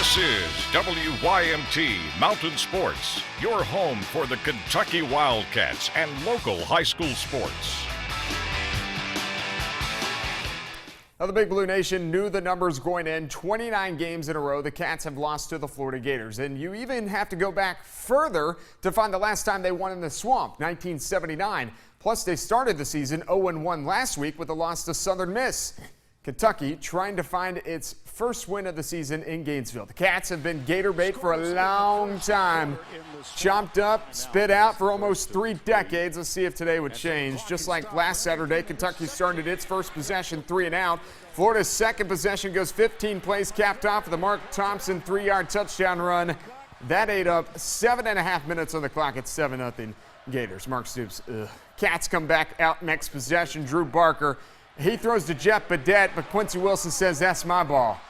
This is WYMT Mountain Sports, your home for the Kentucky Wildcats and local high school sports. Now, the Big Blue Nation knew the numbers going in. 29 games in a row the Cats have lost to the Florida Gators. And you even have to go back further to find the last time they won in the Swamp, 1979. Plus, they started the season 0-1 last week with a loss to Southern Miss. Kentucky trying to find its first win of the season in Gainesville. The Cats have been Gator bait for a long time. Chomped up, spit out for almost 3 decades. Let's see if today would change. Just like last Saturday, Kentucky started its first possession 3 and out. Florida's second possession goes 15 plays, capped off with a Mark Thompson 3-yard touchdown run. That ate up 7.5 minutes on the clock at 7-0 Gators. Mark Stoops. Cats come back out next possession. Drew Barker. He throws to Jeff Badette, but Quincy Wilson says, "That's my ball."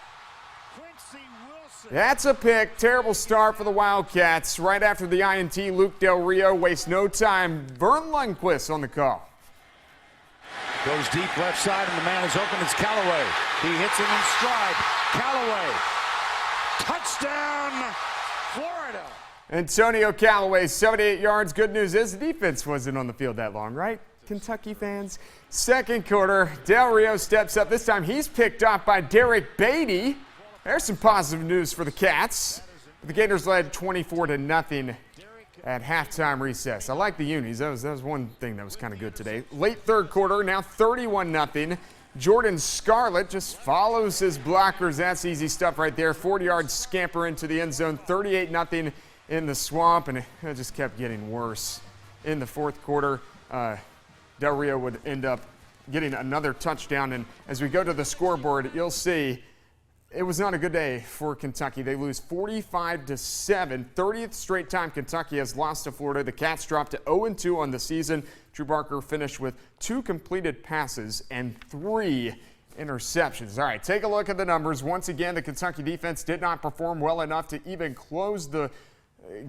That's a pick. Terrible start for the Wildcats. Right after the INT, Luke Del Rio wastes no time. Vern Lundquist on the call. Goes deep left side, and the man is open. It's Callaway. He hits him in stride. Callaway. Touchdown, Florida. Antonio Callaway, 78 yards. Good news is the defense wasn't on the field that long, right, Kentucky fans? Second quarter, Del Rio steps up. This time he's picked off by Derek Beatty. There's some positive news for the Cats. The Gators led 24-0 at halftime recess. I like the unis. That was one thing that was kind of good today. Late third quarter, now 31-0. Jordan Scarlett just follows his blockers. That's easy stuff right there. 40-yard scamper into the end zone. 38-0 in the Swamp, and it just kept getting worse. In the fourth quarter, Del Rio would end up getting another touchdown. And as we go to the scoreboard, you'll see it was not a good day for Kentucky. They lose 45-7. 30th straight time Kentucky has lost to Florida. The Cats dropped to 0-2 on the season. Drew Barker finished with 2 completed passes and 3 interceptions. All right, take a look at the numbers. Once again, the Kentucky defense did not perform well enough to even close the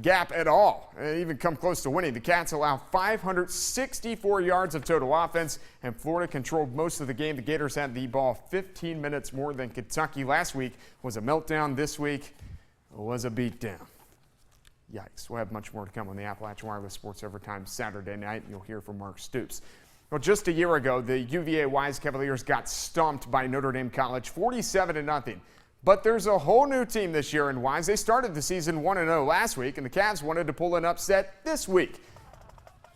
gap at all, even come close to winning. The Cats allow 564 yards of total offense, and Florida controlled most of the game. The Gators had the ball 15 minutes more than Kentucky. Last week was a meltdown. This week was a beatdown. Yikes. We'll have much more to come on the Appalachian Wireless Sports Overtime Saturday night. You'll hear from Mark Stoops. Well, just a year ago, the UVA Wise Cavaliers got stomped by Notre Dame College 47-0. But there's a whole new team this year in Wise. They started the season 1-0 last week, and the Cavs wanted to pull an upset this week.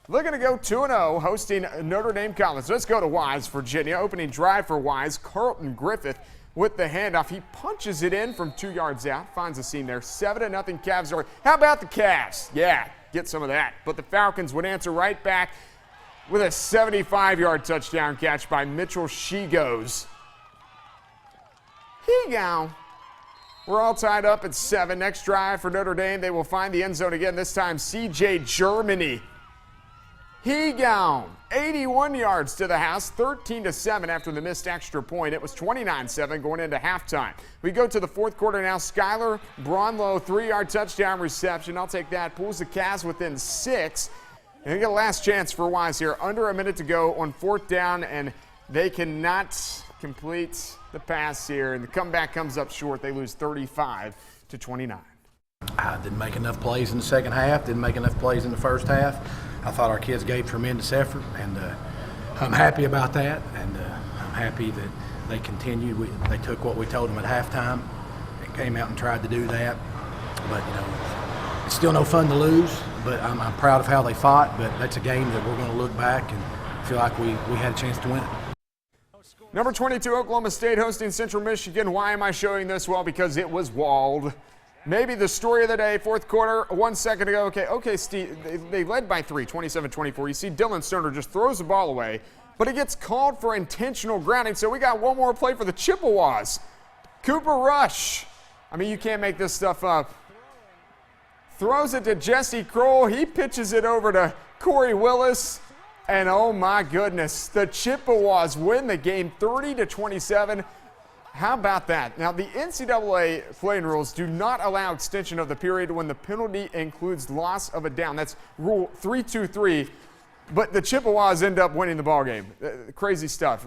Looking to go 2-0, hosting Notre Dame College. Let's go to Wise, Virginia. Opening drive for Wise. Carlton Griffith with the handoff. He punches it in from 2 yards out. Finds a seam there. 7-0 Cavs. How about the Cavs? Yeah, get some of that. But the Falcons would answer right back with a 75-yard touchdown catch by Mitchell Shigos. He gone. We're all tied up at 7. Next drive for Notre Dame. They will find the end zone again. This time, CJ Germany. He gone. 81 yards to the house. 13-7 after the missed extra point. It was 29-7 going into halftime. We go to the fourth quarter now. Skylar Braunlow, 3-yard touchdown reception. I'll take that. Pulls the Cavs within 6. And they get a last chance for Wise here. Under a minute to go on 4th down, and they cannot complete the pass here, and the comeback comes up short. They lose 35-29. I didn't make enough plays in the second half, didn't make enough plays in the first half. I thought our kids gave tremendous effort, and I'm happy about that, and I'm happy that they continued. They took what we told them at halftime and came out and tried to do that. But, it's still no fun to lose, but I'm proud of how they fought, but that's a game that we're going to look back and feel like we had a chance to win it. Number 22, Oklahoma State hosting Central Michigan. Why am I showing this? Well, because it was walled. Maybe the story of the day, fourth quarter, 1 second ago. Okay, Steve, they led by 3, 27-24. You see Dylan Stoner just throws the ball away, but it gets called for intentional grounding, so we got one more play for the Chippewas. Cooper Rush. I mean, you can't make this stuff up. Throws it to Jesse Kroll. He pitches it over to Corey Willis. And oh my goodness, the Chippewas win the game 30-27. How about that? Now, the NCAA playing rules do not allow extension of the period when the penalty includes loss of a down. That's Rule 323. But the Chippewas end up winning the ball game. Crazy stuff.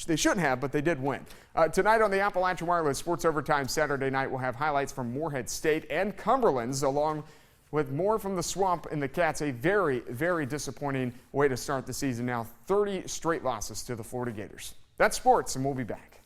They shouldn't have, but they did win. Tonight on the Appalachian Wireless Sports Overtime Saturday night, we'll have highlights from Morehead State and Cumberland's, along with more from the Swamp and the Cats. A very, very disappointing way to start the season now. 30 straight losses to the Florida Gators. That's sports, and we'll be back.